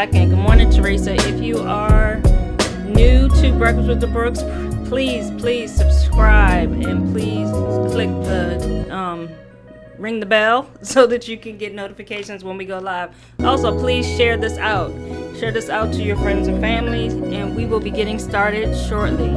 back in. Good morning, Teresa. If you are new to Breakfast with the Brooks, please subscribe and please click the ring the bell so that you can get notifications when we go live. Also, please share this out. Share this out to your friends and families, and we will be getting started shortly.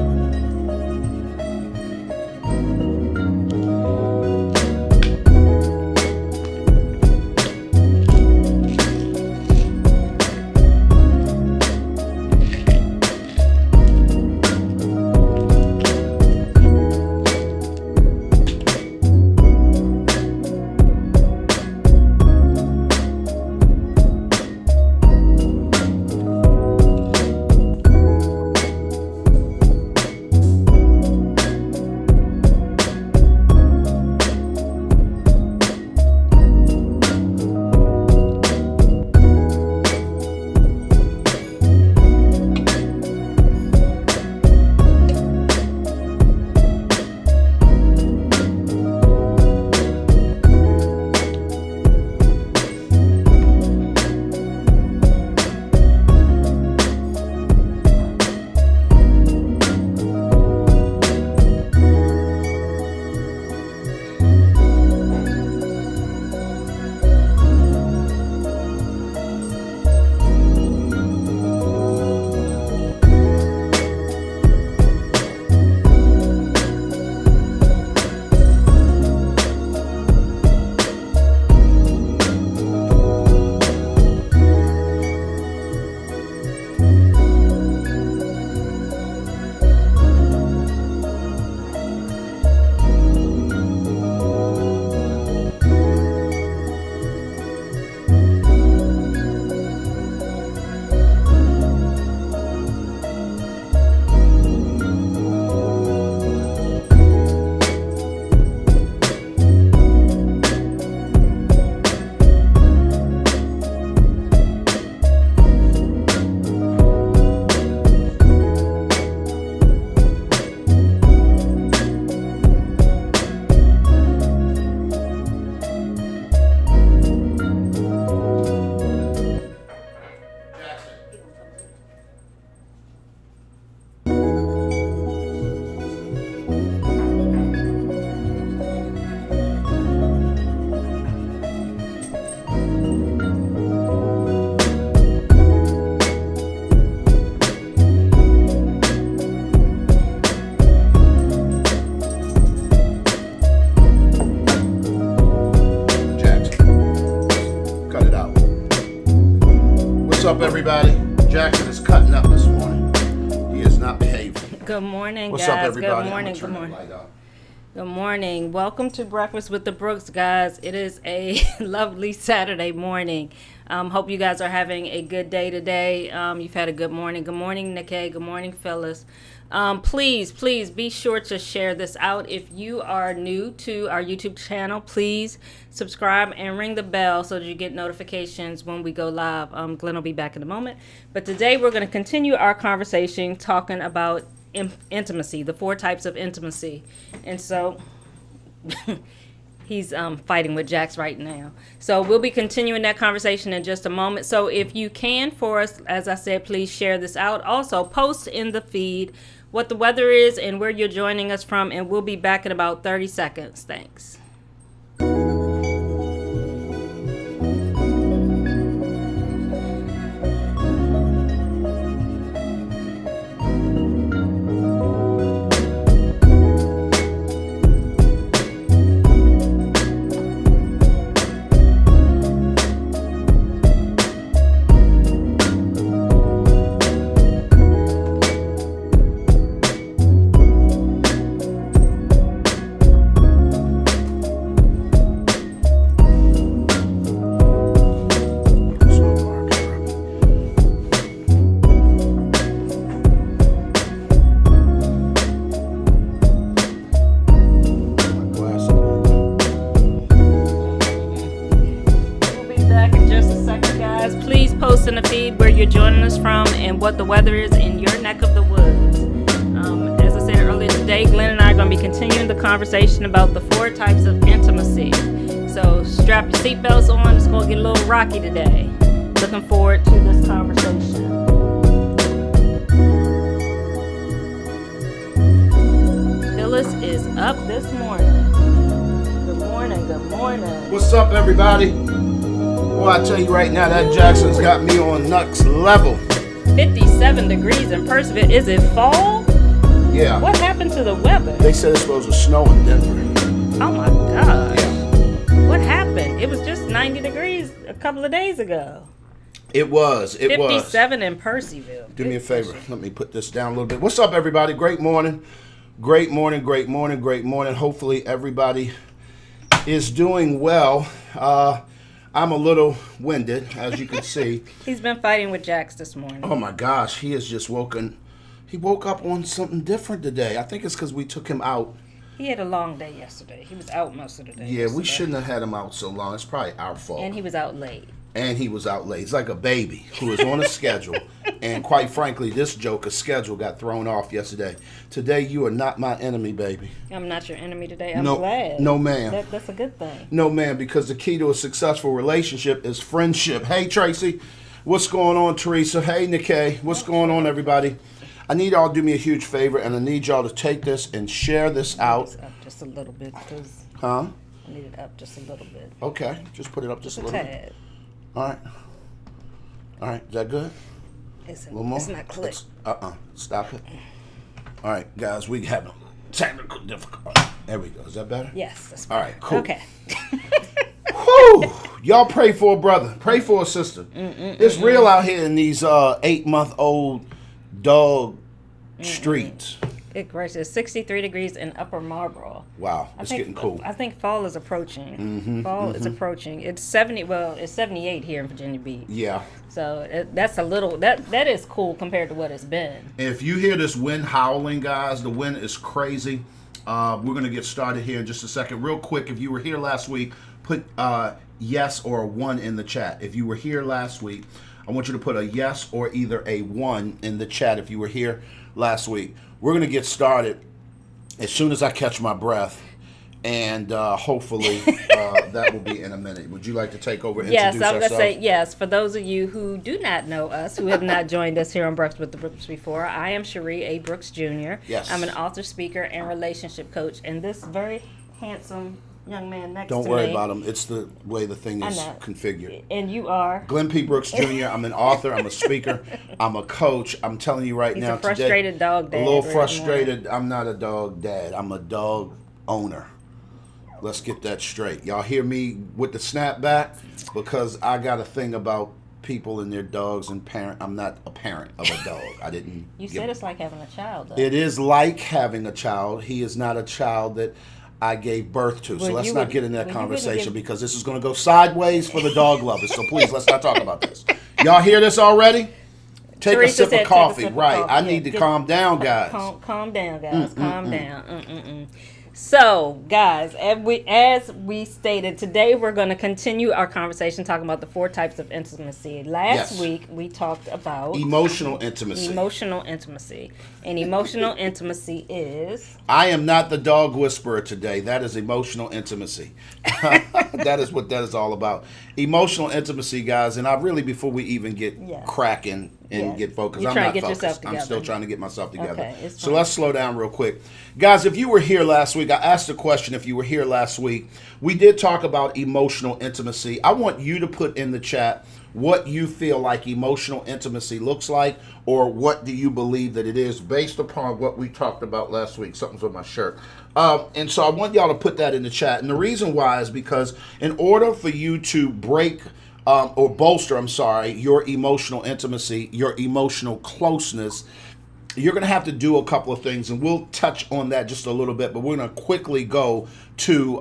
What's up, everybody? Jackson is cutting up this morning. He is not behaving. Good morning, What's guys. up, everybody? Good morning. Good morning. Good morning. Welcome to Breakfast with the Brooks, guys. It is a lovely Saturday morning. Hope you guys are having a good day today. You've had a good morning. Good morning, Nikkei. Good morning, Phyllis. Please be sure to share this out. If you are new to our YouTube channel, please subscribe and ring the bell so that you get notifications when we go live. Glenn will be back in a moment. But today we're going to continue our conversation talking about intimacy, the 4 types of intimacy. And so he's fighting with Jax right now. So we'll be continuing that conversation in just a moment. So if you can for us, as I said, please share this out. Also, post in the feed what the weather is and where you're joining us from, and we'll be back in about 30 seconds. Thanks. In the feed where you're joining us from and what the weather is in your neck of the woods. As I said earlier today, Glenn and I are going to be continuing the conversation about the 4 types of intimacy. So strap your seatbelts on. It's going to get a little rocky today. Looking forward to this conversation. Phyllis is up this morning. Good morning, good morning. What's up, everybody? Well, I tell you right now, that Jackson's got me on next level. 57 degrees in Percival. Is it fall? Yeah. What happened to the weather? They said it's supposed to snow in Denver. Oh my gosh. Yeah. What happened? It was just 90 degrees a couple of days ago. It was. 57 in Percyville. Do me a favor. Let me put this down a little bit. What's up, everybody? Great morning. Great morning, great morning, great morning. Hopefully everybody is doing well. I'm a little winded, as you can see. He's been fighting with Jax this morning. Oh my gosh, he has just woken. He woke up on something different today. I think it's because we took him out. He had a long day yesterday. He was out most of the day. Yeah, yesterday. we shouldn't have had him out so long. It's probably our fault. And he was out late. He's like a baby who is on a schedule. And quite frankly, this joker's schedule got thrown off yesterday. Today, you are not my enemy, baby. I'm not your enemy today. I'm glad. No, ma'am. That's a good thing. No, ma'am, because the key to a successful relationship is friendship. Hey, Tracy. What's going on, Teresa? Hey, Nikkei. What's going on, everybody? I need y'all to do me a huge favor, and I need y'all to take this and share this out. It's up just a little bit because Huh? I need it up just a little bit. Okay. Just put it up just a little bit. All right. All right. Is that good? A little more? It's not click. Stop it. All right, guys. We have a technical difficulty. There we go. Is that better? Yes. That's all right. Cool. Okay. Whew. Y'all pray for a brother. Pray for a sister. It's real out here in these 8-month-old dog streets. It's 63 degrees in Upper Marlboro. Wow, it's getting cool. I think fall is approaching. Fall is approaching. It's 70. Well, it's 78 here in Virginia Beach. Yeah. So that's a little. That is cool compared to what it's been. If you hear this wind howling, guys, the wind is crazy. We're gonna get started here in just a second. Real quick, if you were here last week, put yes or a 1 in the chat. If you were here last week, I want you to put a yes or either a 1 in the chat if you were here last week. We're going to get started as soon as I catch my breath, and hopefully that will be in a minute. Would you like to take over and introduce Yes, I'm going to say yourself? yes. For those of you who do not know us, who have not joined us here on Brooks with the Brooks before, I am Sheri A. Brooks Jr. Yes. I'm an author, speaker, and relationship coach, and this very handsome young man next to me. Don't worry about him. It's the way the thing is configured. And you are? Glenn P. Brooks Jr. I'm an author. I'm a speaker. I'm a coach. I'm telling you right He's now a frustrated today, dog dad. A little right frustrated. I'm not a dog dad. I'm a dog owner. Let's get that straight. Y'all hear me with the snapback? Because I got a thing about people and their dogs and parent. I'm not a parent of a dog. I didn't. You said it's like having a child, though. It is like having a child. He is not a child that I gave birth to. So let's not get in that conversation because this is going to go sideways for the dog lovers. So please, let's not talk about this. Y'all hear this already? Take a sip of coffee. Right. I need to calm down, guys. Calm down, guys. Calm down. So, guys, as we stated, today we're going to continue our conversation talking about the 4 types of intimacy. Last week, we talked about emotional intimacy. Emotional intimacy. And emotional intimacy is? I am not the dog whisperer today. That is emotional intimacy. That is what that is all about. Emotional intimacy, guys. And I really, before we even get cracking and get focused, I'm not focused. I'm still trying to get myself together. Okay, so let's slow down real quick. Guys, if you were here last week, I asked a question if you were here last week. We did talk about emotional intimacy. I want you to put in the chat what you feel like emotional intimacy looks like, or what do you believe that it is based upon what we talked about last week. Something's on my shirt. And so I want y'all to put that in the chat. And the reason why is because in order for you to break or bolster, your emotional intimacy, your emotional closeness, you're going to have to do a couple of things, and we'll touch on that just a little bit, but we're going to quickly go to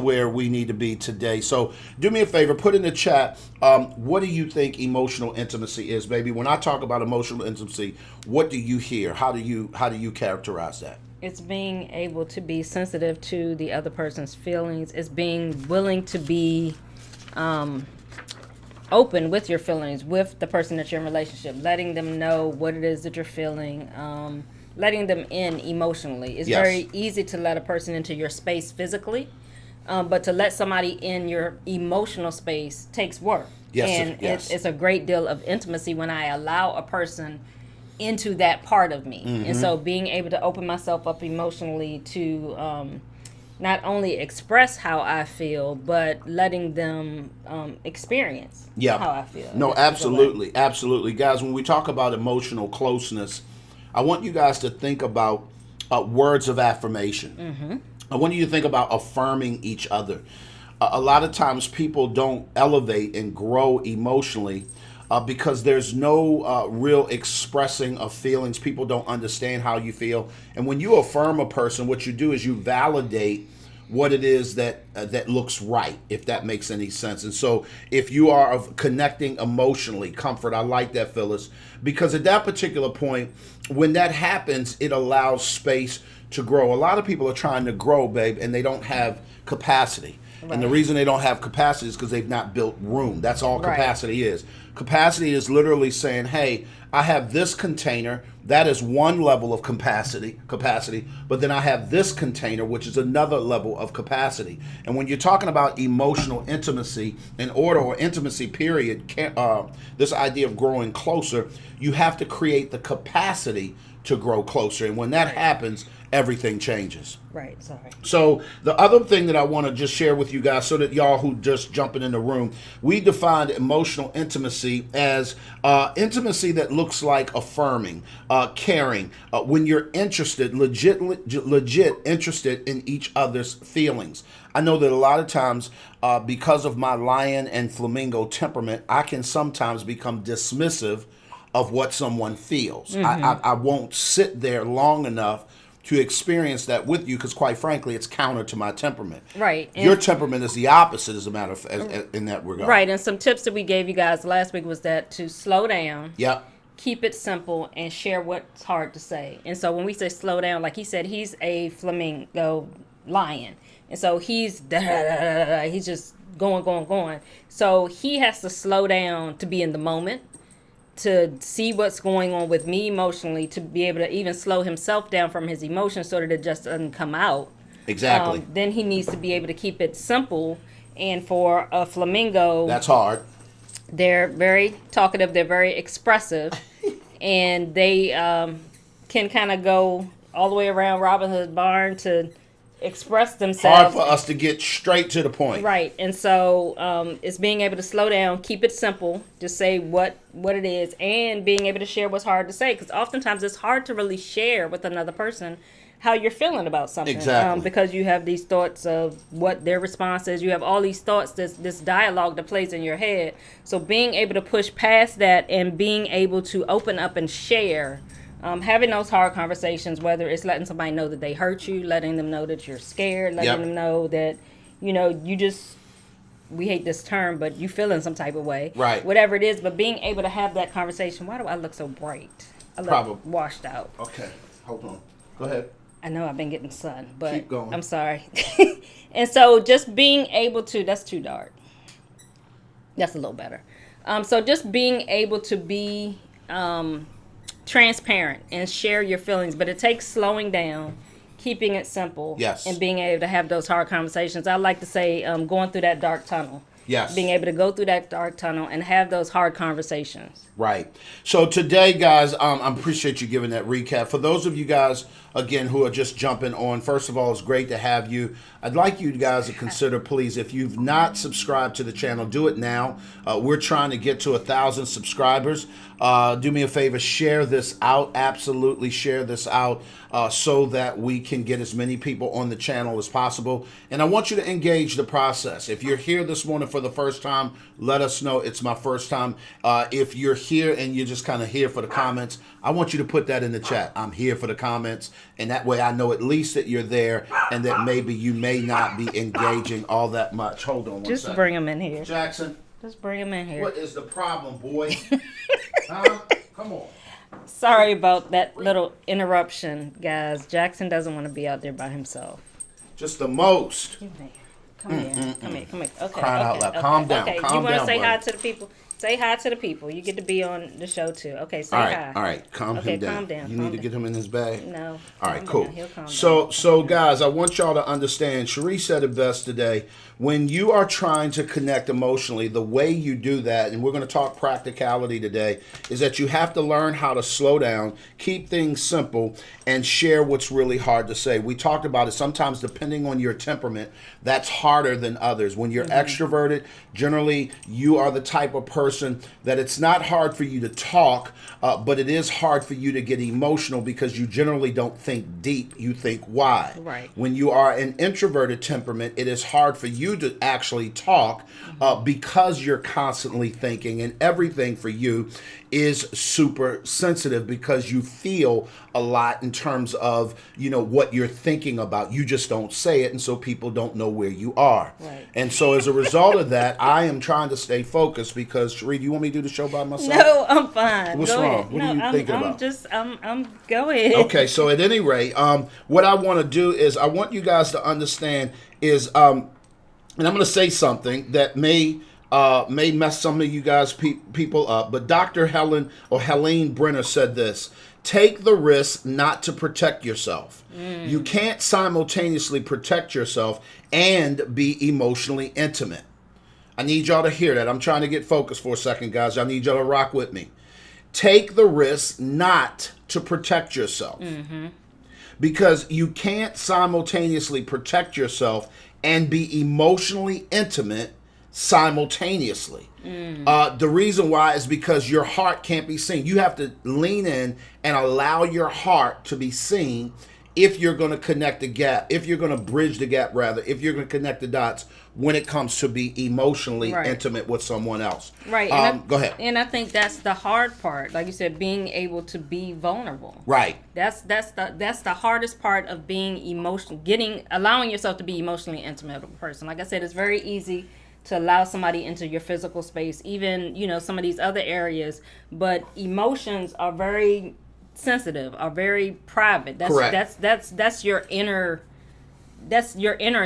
where we need to be today. So do me a favor, put in the chat, what do you think emotional intimacy is, baby? When I talk about emotional intimacy, what do you hear? How do you characterize that? It's being able to be sensitive to the other person's feelings. It's being willing to be open with your feelings with the person that you're in a relationship, letting them know what it is that you're feeling, letting them in emotionally. It's very easy to let a person into your space physically, But to let somebody in your emotional space takes work. Yes, and yes. it's a great deal of intimacy when I allow a person into that part of me. And so being able to open myself up emotionally to not only express how I feel, but letting them experience how I feel. No, absolutely. Absolutely. Guys, when we talk about emotional closeness, I want you guys to think about words of affirmation. I want you to think about affirming each other. A lot of times people don't elevate and grow emotionally because there's no real expressing of feelings. People don't understand how you feel. And when you affirm a person, what you do is you validate what it is that looks right, if that makes any sense. And so if you are connecting emotionally, comfort, I like that, Phyllis, because at that particular point, when that happens, it allows space to grow. A lot of people are trying to grow, babe, and they don't have capacity. Right. And the reason they don't have capacity is because they've not built room. That's all capacity is. Capacity is literally saying, hey, I have this container. That is one level of capacity, but then I have this container, which is another level of capacity. And when you're talking about emotional intimacy or intimacy period, this idea of growing closer, you have to create the capacity to grow closer. And when that happens, everything changes. Right, sorry. So the other thing that I want to just share with you guys, so that y'all who just jumping in the room, we defined emotional intimacy as intimacy that looks like affirming, caring, when you're interested, legit interested in each other's feelings. I know that a lot of times, because of my lion and flamingo temperament, I can sometimes become dismissive of what someone feels. I won't sit there long enough to experience that with you, because quite frankly, it's counter to my temperament. Right. Your temperament is the opposite, as a matter of in that regard. Right. And some tips that we gave you guys last week was that to slow down. Yep. Keep it simple and share what's hard to say. And so when we say slow down, like he said, he's a flamingo lion, and so he's just going. So he has to slow down to be in the moment, to see what's going on with me emotionally, to be able to even slow himself down from his emotions so that it just doesn't come out. Exactly. Then he needs to be able to keep it simple. And for a flamingo, that's hard. They're very talkative. They're very expressive. And they can kind of go all the way around Robin Hood's barn to express themselves. Hard for us to get straight to the point. Right. And so it's being able to slow down, keep it simple, just say what it is, and being able to share what's hard to say. Because oftentimes it's hard to really share with another person how you're feeling about something. Exactly. Because you have these thoughts of what their response is. You have all these thoughts, this dialogue that plays in your head. So being able to push past that and being able to open up and share, having those hard conversations, whether it's letting somebody know that they hurt you, letting them know that you're scared, letting them know that, you just, we hate this term, but you feel in some type of way. Right. Whatever it is, but being able to have that conversation. Why do I look so bright? I look washed out. Okay, hold on. Go ahead. I know I've been getting sun, but keep going. I'm sorry. And so just being able to, that's too dark. That's a little better. So just being able to be transparent and share your feelings, but it takes slowing down, keeping it simple, yes, and being able to have those hard conversations. I like to say going through that dark tunnel. Yes. Being able to go through that dark tunnel and have those hard conversations. Right. So today, guys, I appreciate you giving that recap. For those of you guys, again, who are just jumping on, first of all, it's great to have you. I'd like you guys to consider, please, if you've not subscribed to the channel, do it now. We're trying to get to 1,000 subscribers. Do me a favor, share this out. Absolutely share this out so that we can get as many people on the channel as possible. And I want you to engage the process. If you're here this morning for the first time, let us know it's my first time. If you're here and you're just kind of here for the comments, I want you to put that in the chat. I'm here for the comments. And that way I know at least that you're there and that maybe you may not be engaging all that much. Hold on one second. Just bring them in here. Jackson. Just bring them in here. What is the problem, boy? Come on. Sorry about that little interruption, guys. Jackson doesn't want to be out there by himself. Just the most. Come here. Come here. Okay. Crying out loud. Calm down. Okay. Calm you want down, to say buddy. hi to the people? Say hi to the people. You get to be on the show too. Okay, say hi. All right, calm him down. Calm down. You need to get him in his bag? No. All right, cool. He'll calm so, down. guys, I want y'all to understand, Sheri said it best today, when you are trying to connect emotionally, the way you do that, and we're going to talk practicality today, is that you have to learn how to slow down, keep things simple, and share what's really hard to say. We talked about it. Sometimes, depending on your temperament, that's harder than others. When you're extroverted, generally, you are the type of person that it's not hard for you to talk, but it is hard for you to get emotional because you generally don't think deep, you think wide. Right. When you are an introverted temperament, it is hard for you to actually talk because you're constantly thinking, and everything for you is super sensitive because you feel a lot in terms of, what you're thinking about. You just don't say it, and so people don't know where you are. Right. And so as a result of that, I am trying to stay focused because, Sheri, do you want me to do the show by myself? No, I'm fine. What's go wrong? Ahead. What are you thinking about? I'm go ahead. Okay, so at any rate, what I want to do is I want you guys to understand is, and I'm going to say something that may mess some of you guys people up, but Dr. Helene Brenner said this: take the risk not to protect yourself. You can't simultaneously protect yourself and be emotionally intimate. I need y'all to hear that. I'm trying to get focused for a second, guys. I need y'all to rock with me. Take the risk not to protect yourself. Because you can't simultaneously protect yourself and be emotionally intimate simultaneously. The reason why is because your heart can't be seen. You have to lean in and allow your heart to be seen if you're going to connect the gap, if you're going to bridge the gap, rather, if you're going to connect the dots when it comes to be emotionally intimate with someone else. Right. Go ahead. And I think that's the hard part. Like you said, being able to be vulnerable. Right. That's the hardest part of being emotional, allowing yourself to be emotionally intimate with a person. Like I said, it's very easy to allow somebody into your physical space, even, some of these other areas, but emotions are very sensitive, are very private. Correct. That's your inner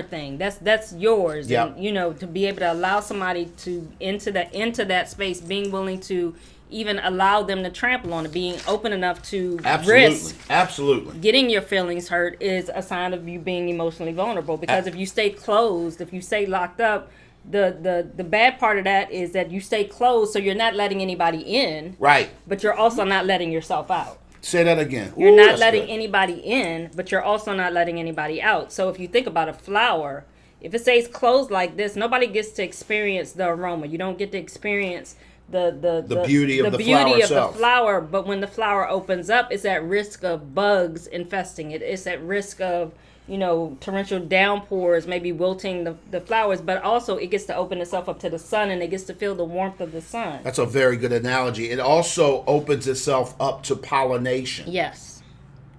thing. That's yours. Yep. And to be able to allow somebody to into that space, being willing to even allow them to trample on it, being open enough to risk getting your feelings hurt is a sign of you being emotionally vulnerable. Because if you stay closed, if you stay locked up, the bad part of that is that you stay closed, so you're not letting anybody in. Right. But you're also not letting yourself out. Say that again. You're not letting anybody in, but you're also not letting anybody out. So if you think about a flower, if it stays closed like this, nobody gets to experience the aroma. You don't get to experience the beauty of the flower. But when the flower opens up, it's at risk of bugs infesting it. It's at risk of torrential downpours, maybe wilting the flowers, but also it gets to open itself up to the sun, and it gets to feel the warmth of the sun. That's a very good analogy. It also opens itself up to pollination. Yes.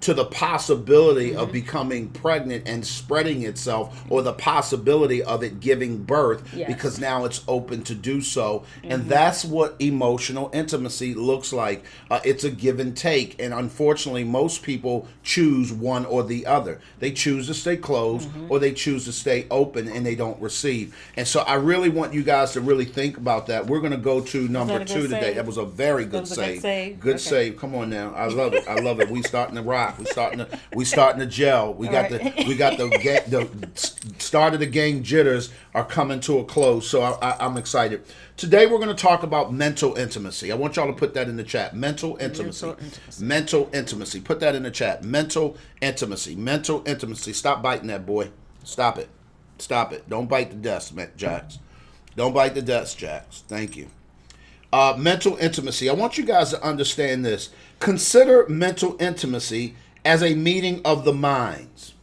To the possibility of becoming pregnant and spreading itself, or the possibility of it giving birth, because now it's open to do so. And that's what emotional intimacy looks like. It's a give and take. And unfortunately, most people choose one or the other. They choose to stay closed or they choose to stay open, and they don't receive. And so I really want you guys to really think about that. We're going to go to number 2 today. That was a very good save. Good save. Come on now. I love it. I love it. We starting to rock. We starting to gel. We got the start of the game jitters are coming to a close. So I'm excited. Today we're going to talk about mental intimacy. I want y'all to put that in the chat. Mental intimacy. Mental intimacy. Put that in the chat. Mental intimacy. Mental intimacy. Stop biting that boy. Stop it. Stop it. Don't bite the desk, Jax. Don't bite the desk, Jax. Thank you. Mental intimacy. I want you guys to understand this. Consider mental intimacy as a meeting of the minds.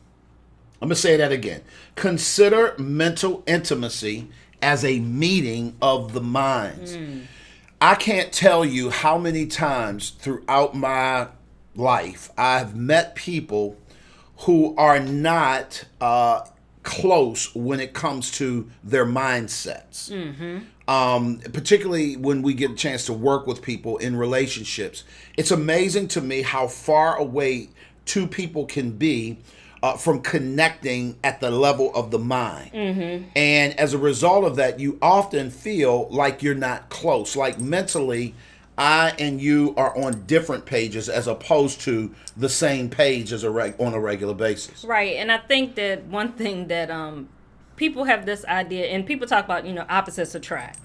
I'm going to say that again. Consider mental intimacy as a meeting of the minds. I can't tell you how many times throughout my life I've met people who are not close when it comes to their mindsets. Particularly when we get a chance to work with people in relationships. It's amazing to me how far away two people can be from connecting at the level of the mind. And as a result of that, you often feel like you're not close. Like mentally, I and you are on different pages as opposed to the same page as on a regular basis. Right. And I think that one thing that people have this idea, and people talk about, opposites attract.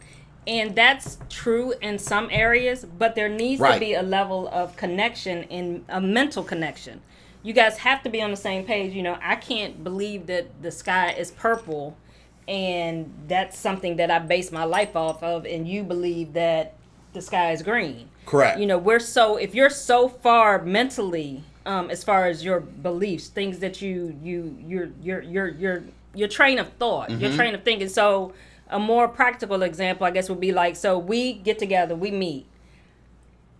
And that's true in some areas, but there needs to be a level of connection, and a mental connection. You guys have to be on the same page. I can't believe that the sky is purple, and that's something that I base my life off of, and you believe that the sky is green. Correct. If you're so far mentally, as far as your beliefs, things that your train of thought, your train of thinking. So a more practical example, I guess, would be like, so we get together, we meet.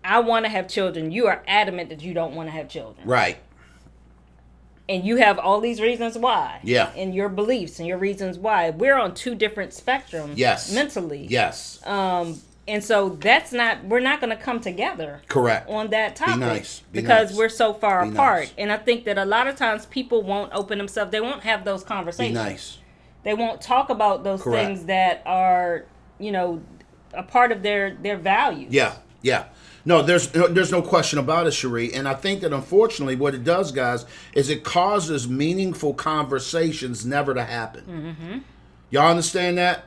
I want to have children. You are adamant that you don't want to have children. Right. And you have all these reasons why. Yeah. And your beliefs and your reasons why. We're on two different spectrums. Yes. Mentally. Yes. And so we're not going to come together. Correct. On that topic. Be nice. Because we're so far apart. Nice. And I think that a lot of times people won't open themselves. They won't have those conversations. Be nice. They won't talk about those things that are, a part of their values. Yeah, yeah. No, there's no question about it, Sheri. And I think that unfortunately what it does, guys, is it causes meaningful conversations never to happen. Y'all understand that?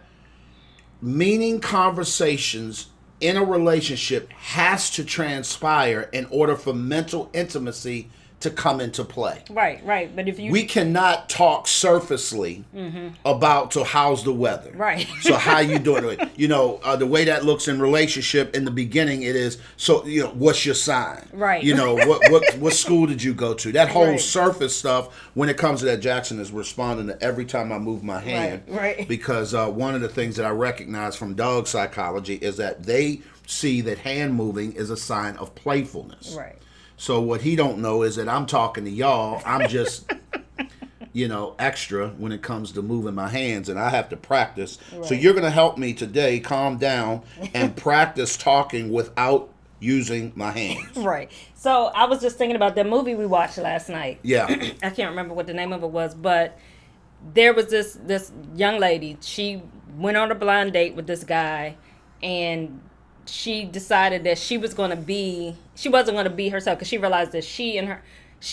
Meaning conversations in a relationship has to transpire in order for mental intimacy to come into play. Right. But if we cannot talk surfacely about, so how's the weather? Right. So how you doing? The way that looks in relationship in the beginning, it is, so, what's your sign? Right. What school did you go to? That whole surface stuff, when it comes to that, Jackson is responding to every time I move my hand. Right. Because one of the things that I recognize from dog psychology is that they see that hand moving is a sign of playfulness. Right. So what he don't know is that I'm talking to y'all. I'm just, extra when it comes to moving my hands, and I have to practice. Right. So you're going to help me today calm down and practice talking without using my hands. Right. So I was just thinking about that movie we watched last night. Yeah. I can't remember what the name of it was, but there was this young lady. She went on a blind date with this guy, and she decided that she wasn't going to be herself, because she realized that she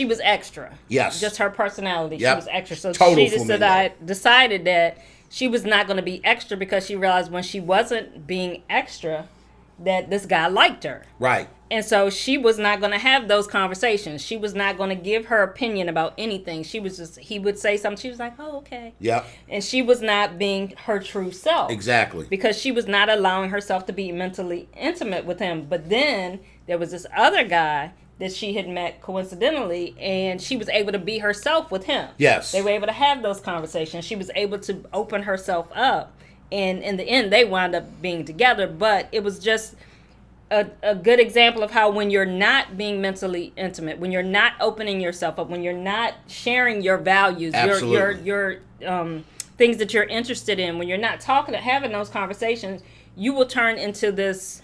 was extra. Yes. Just her personality. Yep. She was extra. So Total she decided that she was not going to be extra, because she realized when she wasn't being extra that this guy liked her. Right. And so she was not going to have those conversations. She was not going to give her opinion about anything. He would say something. She was like, oh, okay. Yep. And she was not being her true self. Exactly. Because she was not allowing herself to be mentally intimate with him. But then there was this other guy that she had met coincidentally, and she was able to be herself with him. Yes. They were able to have those conversations. She was able to open herself up. And in the end, they wound up being together. But it was just a good example of how when you're not being mentally intimate, when you're not opening yourself up, when you're not sharing your values, your things that you're interested in, when you're not having those conversations, you will turn into this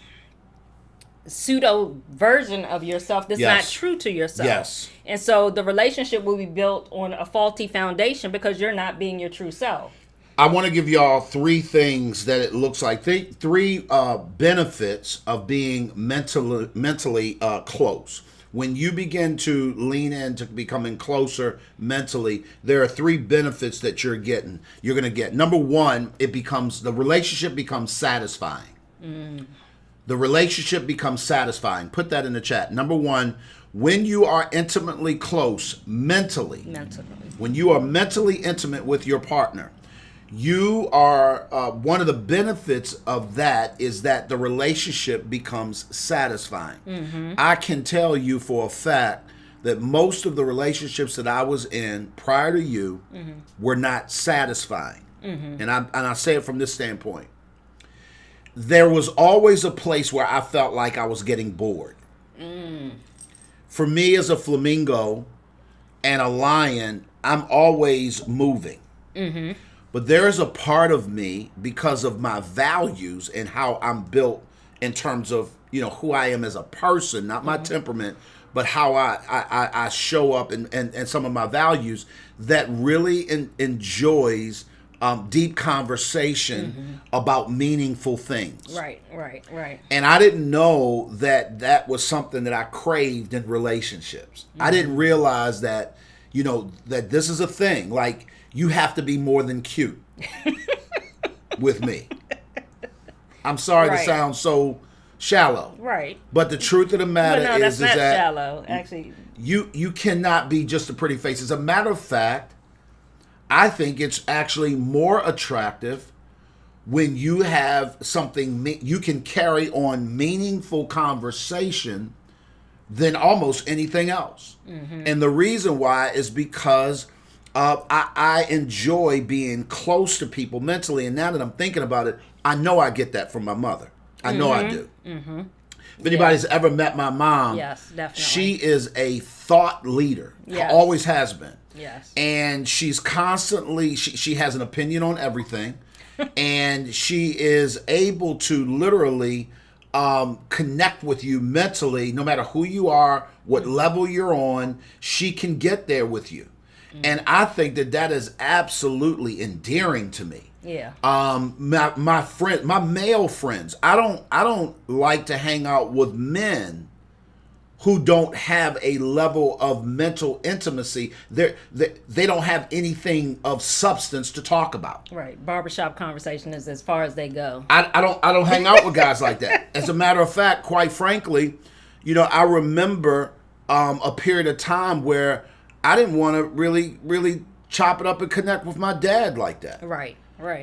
pseudo version of yourself that's not true to yourself. Yes. And so the relationship will be built on a faulty foundation because you're not being your true self. I want to give y'all three things that it looks like. Three benefits of being mentally close. When you begin to lean into becoming closer mentally, there are three benefits that you're going to get. Number one, the relationship becomes satisfying. The relationship becomes satisfying. Put that in the chat. Number one, when you are intimately close mentally, when you are mentally intimate with your partner, you are, one of the benefits of that is that the relationship becomes satisfying. Mm-hmm. I can tell you for a fact that most of the relationships that I was in prior to you were not satisfying. Mm-hmm. And I say it from this standpoint. There was always a place where I felt like I was getting bored. For me as a flamingo and a lion, I'm always moving. Mm-hmm. But there is a part of me, because of my values and how I'm built in terms of, who I am as a person, not my temperament, but how I show up and some of my values that really enjoys deep conversation about meaningful things. Right. And I didn't know that was something that I craved in relationships. I didn't realize that, that this is a thing. Like, you have to be more than cute with me. I'm sorry to sound so shallow. Right. But the truth of the matter is that shallow, actually. You cannot be just a pretty face. As a matter of fact, I think it's actually more attractive when you have something you can carry on meaningful conversation than almost anything else. And the reason why is because I enjoy being close to people mentally. And now that I'm thinking about it, I know I get that from my mother. I know I do. If anybody's ever met my mom, yes, definitely. She is a thought leader. Yes. Always has been. Yes. And she's constantly, she has an opinion on everything. And she is able to literally connect with you mentally, no matter who you are, what level you're on, she can get there with you. And I think that is absolutely endearing to me. Yeah. My male friends, I don't like to hang out with men who don't have a level of mental intimacy. They don't have anything of substance to talk about. Right. Barbershop conversation is as far as they go. I don't hang out with guys like that. As a matter of fact, quite frankly, I remember a period of time where I didn't want to really chop it up and connect with my dad like that. Right.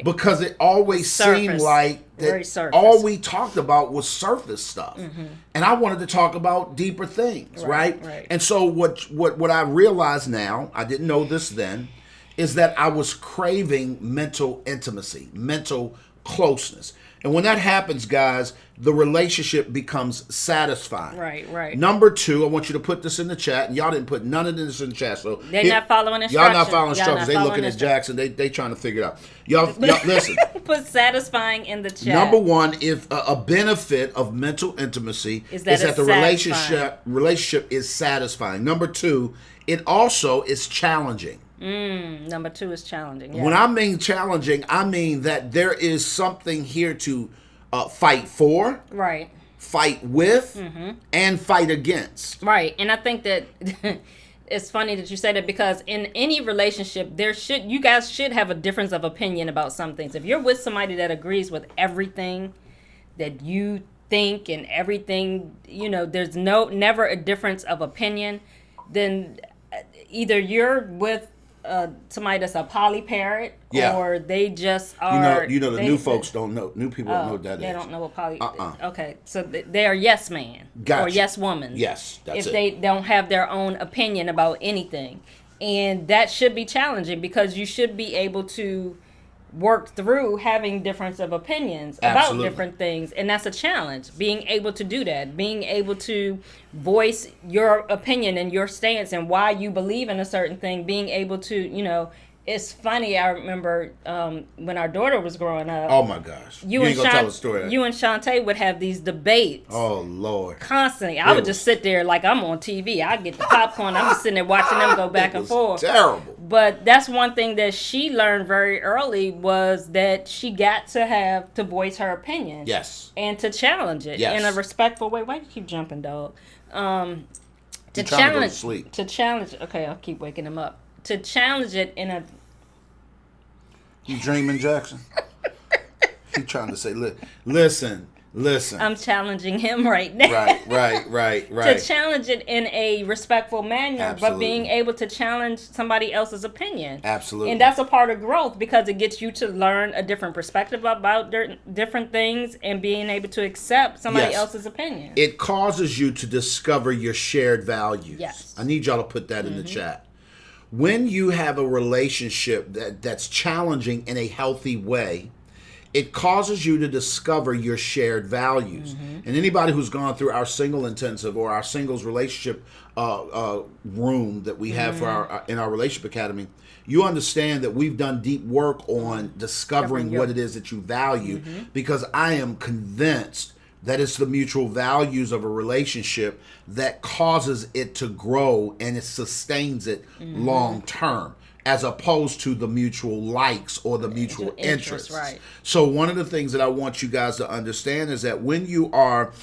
Because it always seemed like that all we talked about was surface stuff. And I wanted to talk about deeper things, right? And so what I realize now, I didn't know this then, is that I was craving mental intimacy, mental closeness. And when that happens, guys, the relationship becomes satisfying. Right. Number 2, I want you to put this in the chat, and y'all didn't put none of this in the chat, so they're not following instructions. Y'all not following instructions. They looking at Jackson. They trying to figure it out. Y'all listen. Put satisfying in the chat. Number 1, if a benefit of mental intimacy is that the relationship is satisfying. Number 2, it also is challenging. Number 2 is challenging. Yeah. When I mean challenging, I mean that there is something here to fight for, right, fight with, and fight against. Right, and I think that it's funny that you say that, because in any relationship, you guys should have a difference of opinion about some things. If you're with somebody that agrees with everything that you think and everything, there's never a difference of opinion, then either you're with somebody that's a poly parrot, or they just are. The new folks don't know. New people don't know what that is. They don't know what poly. Okay, so they are yes man or yes woman. Yes, that's if they don't have their own opinion about anything, and that should be challenging, because you should be able to work through having difference of opinions about different things, and that's a challenge, being able to do that, being able to voice your opinion and your stance and why you believe in a certain thing, being able to it's funny, I remember when our daughter was growing up. Oh my gosh. You ain't gonna tell a story. You and Shantae would have these debates. Oh Lord. Constantly. I would just sit there like I'm on TV. I get the popcorn. I'm just sitting there watching them go back and forth. Terrible. But that's one thing that she learned very early, was that she got to voice her opinion. Yes. And to challenge it in a respectful way. Why do you keep jumping, dog? To challenge. Okay, I'll keep waking him up. To challenge it in a... You dreaming, Jackson? He trying to say, listen. I'm challenging him right now. Right. To challenge it in a respectful manner, but being able to challenge somebody else's opinion. Absolutely. And that's a part of growth, because it gets you to learn a different perspective about different things and being able to accept somebody else's opinion. It causes you to discover your shared values. Yes. I need y'all to put that in the chat. When you have a relationship that's challenging in a healthy way, it causes you to discover your shared values. And anybody who's gone through our single intensive or our singles relationship room that we have for in our relationship academy, you understand that we've done deep work on discovering what it is that you value, because I am convinced that it's the mutual values of a relationship that causes it to grow and it sustains it long term, as opposed to the mutual likes or the mutual interests. Right. So one of the things that I want you guys to understand is that when you are,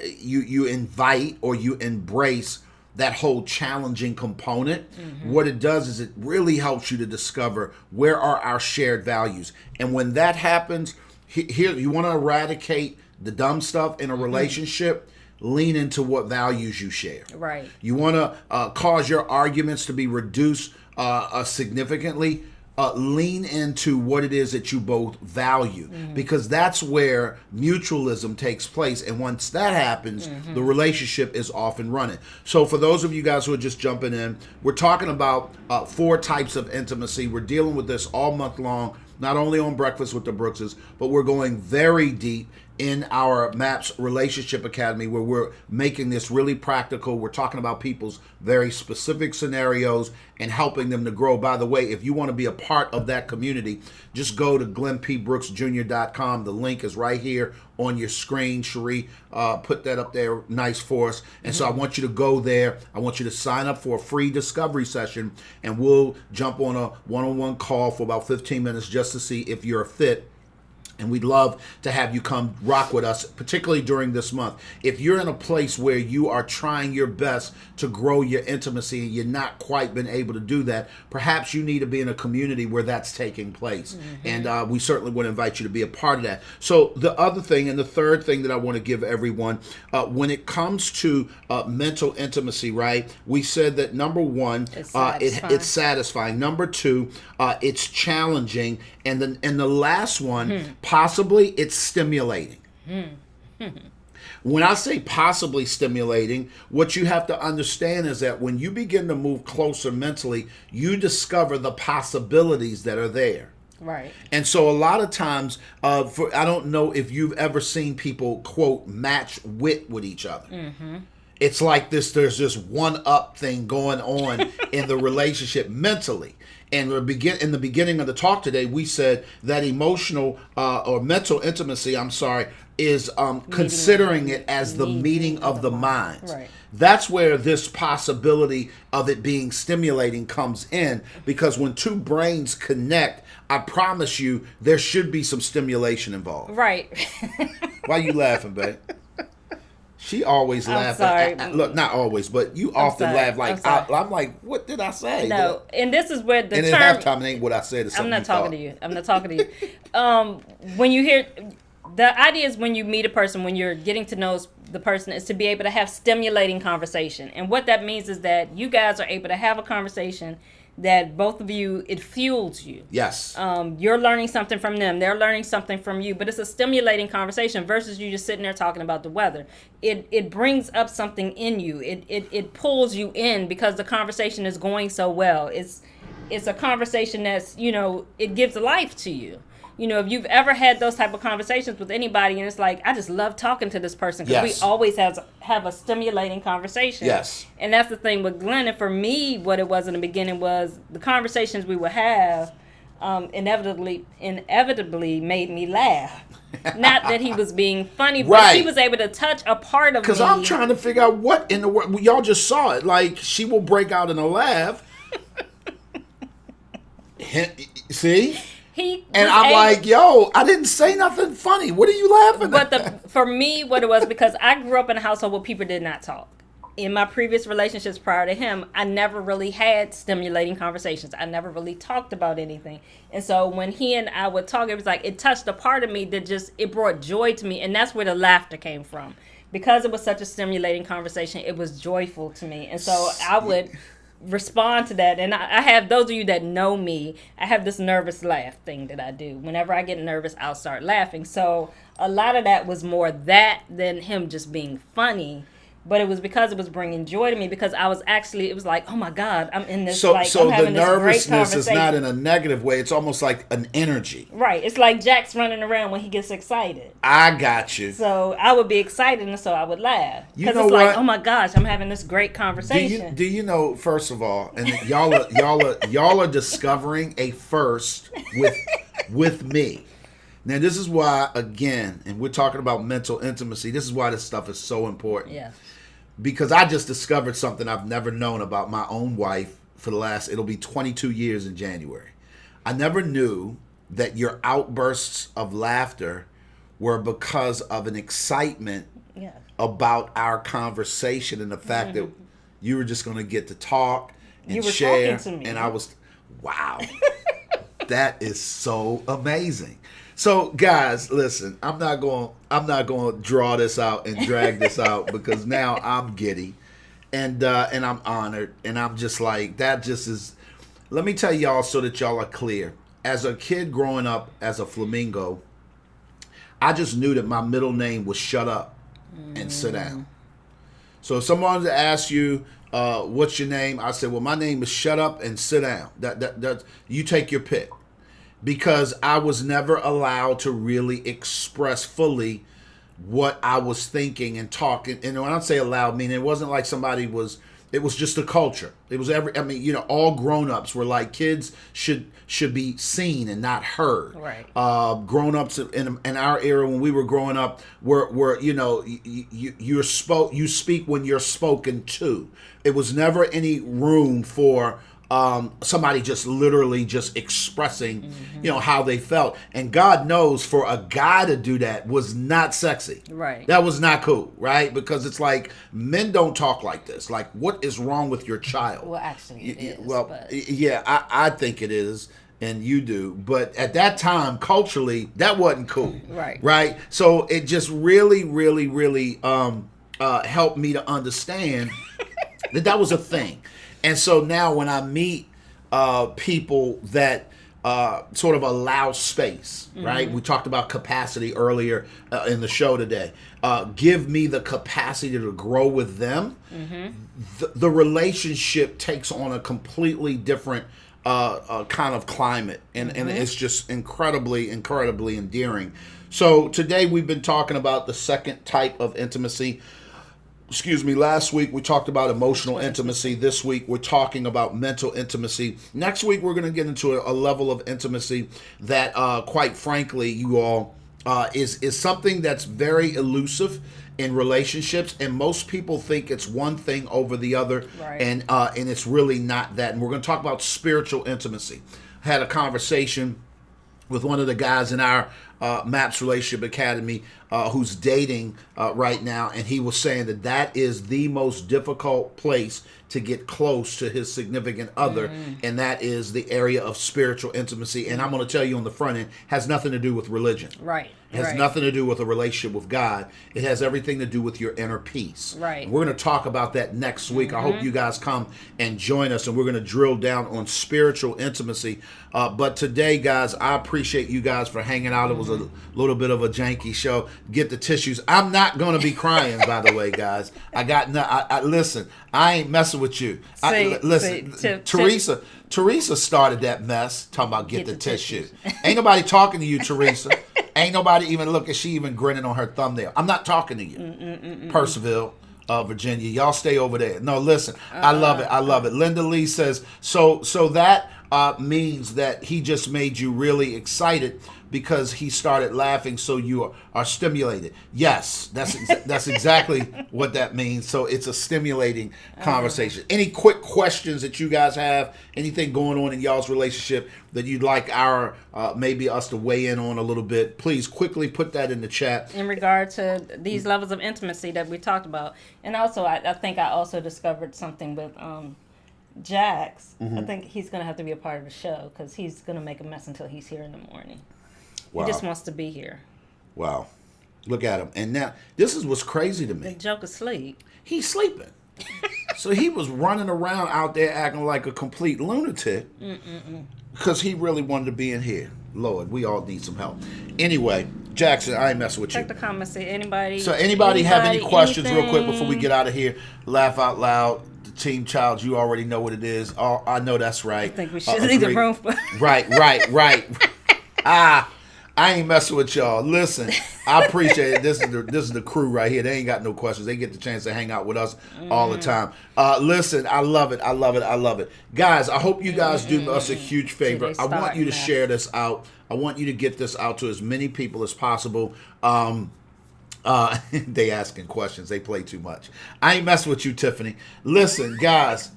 you invite or you embrace that whole challenging component, what it does is it really helps you to discover where are our shared values. And when that happens, here you want to eradicate the dumb stuff in a relationship, lean into what values you share. Right. You want to cause your arguments to be reduced significantly. Lean into what it is that you both value, because that's where mutualism takes place. And once that happens, the relationship is off and running. So for those of you guys who are just jumping in, we're talking about 4 types of intimacy. We're dealing with this all month long, not only on Breakfast with the Brookses, but we're going very deep in our MAPS Relationship Academy, where we're making this really practical. We're talking about people's very specific scenarios and helping them to grow. By the way, if you want to be a part of that community, just go to glennpbrooksjr.com. The link is right here on your screen. Sheri put that up there nice for us. And so I want you to go there. I want you to sign up for a free discovery session, and we'll jump on a one-on-one call for about 15 minutes just to see if you're a fit. And we'd love to have you come rock with us, particularly during this month. If you're in a place where you are trying your best to grow your intimacy and you're not quite been able to do that, perhaps you need to be in a community where that's taking place. And we certainly would invite you to be a part of that. So the other thing, and the third thing that I want to give everyone, when it comes to mental intimacy, right, we said that number 1, it's satisfying. Number 2, it's challenging. And the last one, possibly it's stimulating. When I say possibly stimulating, what you have to understand is that when you begin to move closer mentally, you discover the possibilities that are there. Right. And so a lot of times, I don't know if you've ever seen people, quote, match wit with each other. It's like there's this one-up thing going on in the relationship mentally. And in the beginning of the talk today, we said that emotional or mental intimacy, is considering it as the meeting of the minds. Right. That's where this possibility of it being stimulating comes in, because when 2 brains connect, I promise you, there should be some stimulation involved. Right. Why are you laughing, babe? She always laughs. Look, not always, but you often laugh like I'm like, what did I say? No, and this is where the and term. And at halftime, it ain't what I said. I'm not talking to you. I'm not talking to you. When you hear, the idea is when you meet a person, when you're getting to know the person, is to be able to have stimulating conversation, and what that means is that you guys are able to have a conversation that both of you, it fuels you. Yes. You're learning something from them. They're learning something from you. But it's a stimulating conversation versus you just sitting there talking about the weather. It brings up something in you. It pulls you in because the conversation is going so well. It's a conversation that's, it gives life to you. If you've ever had those type of conversations with anybody, and it's like, I just love talking to this person because we always have a stimulating conversation. Yes. And that's the thing with Glenn. And for me, what it was in the beginning was the conversations we would have inevitably made me laugh. Not that he was being funny, but he was able to touch a part of me. Because I'm trying to figure out what in the world. Y'all just saw it. Like, she will break out in a laugh. See? And I'm like, yo, I didn't say nothing funny. What are you laughing at? For me, what it was, because I grew up in a household where people did not talk. In my previous relationships prior to him, I never really had stimulating conversations. I never really talked about anything. And so when he and I would talk, it was like it touched a part of me that it brought joy to me. And that's where the laughter came from. Because it was such a stimulating conversation, it was joyful to me. And so I would respond to that. And I have, those of you that know me, I have this nervous laugh thing that I do. Whenever I get nervous, I'll start laughing. So a lot of that was more that than him just being funny. But it was because it was bringing joy to me, because I was actually, it was like, oh my God, I'm in this, so I'm having the this great nervousness is not in conversation. a negative way. It's almost like an energy. Right. It's like Jack's running around when he gets excited. I got you. So I would be excited, and so I would laugh. Because it's like, oh my gosh, I'm having this great conversation. Do you know, first of all, and y'all are discovering a first with me. Now, this is why, again, and we're talking about mental intimacy, this is why this stuff is so important. Yeah. Because I just discovered something I've never known about my own wife for the last, it'll be 22 years in January. I never knew that your outbursts of laughter were because of an excitement about our conversation and the fact that you were just going to get to talk and share. Talking to me. And I was, wow, that is so amazing. So guys, listen, I'm not going to draw this out and drag this out because now I'm giddy and I'm honored and I'm just like, that just is, let me tell y'all so that y'all are clear. As a kid growing up as a flamingo, I just knew that my middle name was shut up and sit down. So if someone asks you, what's your name? I said, well, my name is shut up and sit down. That you take your pick. Because I was never allowed to really express fully what I was thinking and talking. And when I say allowed, I mean, it wasn't like it was just a culture. It was all grown-ups were like, kids should be seen and not heard. Right. Grown-ups in our era when we were growing up were you speak when you're spoken to. It was never any room for somebody just literally just expressing, how they felt. And God knows for a guy to do that was not sexy. Right. That was not cool, right? Because it's like, men don't talk like this. Like, what is wrong with your child? Well, actually it is. Well, but... yeah, I think it is. And you do. But at that time, culturally, that wasn't cool. Right. Right? So it just really, really, really helped me to understand that was a thing. And so now when I meet people that sort of allow space, right? We talked about capacity earlier in the show today. Give me the capacity to grow with them. The relationship takes on a completely different kind of climate. And it's just incredibly, incredibly endearing. So today we've been talking about the second type of intimacy. Last week we talked about emotional intimacy. This week we're talking about mental intimacy. Next week we're going to get into a level of intimacy that, quite frankly, you all, is something that's very elusive in relationships, and most people think it's one thing over the other, right. and it's really not that. And we're going to talk about spiritual intimacy. I had a conversation with one of the guys in our MAPS Relationship Academy who's dating right now, and he was saying that is the most difficult place to get close to his significant other, and that is the area of spiritual intimacy. And I'm going to tell you on the front end, has nothing to do with religion. Right. It has nothing to do with a relationship with God. It has everything to do with your inner peace. Right. We're going to talk about that next week. I hope you guys come and join us, and we're going to drill down on spiritual intimacy. But today, guys, I appreciate you guys for hanging out. It was a little bit of a janky show. Get the tissues. I'm not going to be crying, by the way, guys. Listen, I ain't messing with you. Teresa started that mess talking about get the tissue. Ain't nobody talking to you, Teresa. Ain't nobody even look. Is she even grinning on her thumbnail? I'm not talking to you, Percival, Virginia. Y'all stay over there. No, listen. I love it. I love it. Linda Lee says so that means that he just made you really excited because he started laughing, so you are stimulated. Yes, that's exactly what that means. So it's a stimulating conversation. Any quick questions that you guys have? Anything going on in y'all's relationship that you'd like maybe us to weigh in on a little bit? Please quickly put that in the chat. In regard to these levels of intimacy that we talked about. And also, I think I also discovered something with Jax. I think he's going to have to be a part of the show because he's going to make a mess until he's here in the morning. Wow. He just wants to be here. Wow. Look at him. And now, this is what's crazy to me. The joke is sleep. He's sleeping. So he was running around out there acting like a complete lunatic because he really wanted to be in here. Lord, we all need some help. Anyway, Jackson, I ain't messing with you. Check the comments. Say anybody. So anybody have any questions real quick before we get out of here? Laugh out loud. Team Child, you already know what it is. Oh, I know that's right. I think we should leave the room for... Right. I ain't messing with y'all. Listen, I appreciate it. This is the crew right here. They ain't got no questions. They get the chance to hang out with us all the time. Listen, I love it. I love it. I love it. Guys, I hope you guys do us a huge favor. I want you to share this out. I want you to get this out to as many people as possible. They asking questions. They play too much. I ain't messing with you, Tiffany. Listen, guys.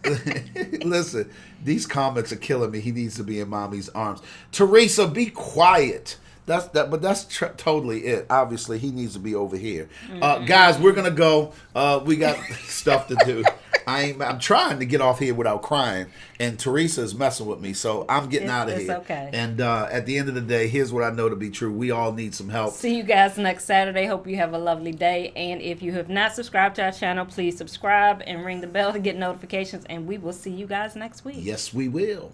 Listen. These comments are killing me. He needs to be in mommy's arms. Teresa, be quiet. But that's totally it. Obviously, he needs to be over here. Guys, we're gonna go. We got stuff to do. I'm trying to get off here without crying, and Teresa is messing with me, so I'm getting out of here. It's okay. And at the end of the day, here's what I know to be true: we all need some help. See you guys next Saturday. Hope you have a lovely day. And if you have not subscribed to our channel, please subscribe and ring the bell to get notifications. And we will see you guys next week. Yes, we will.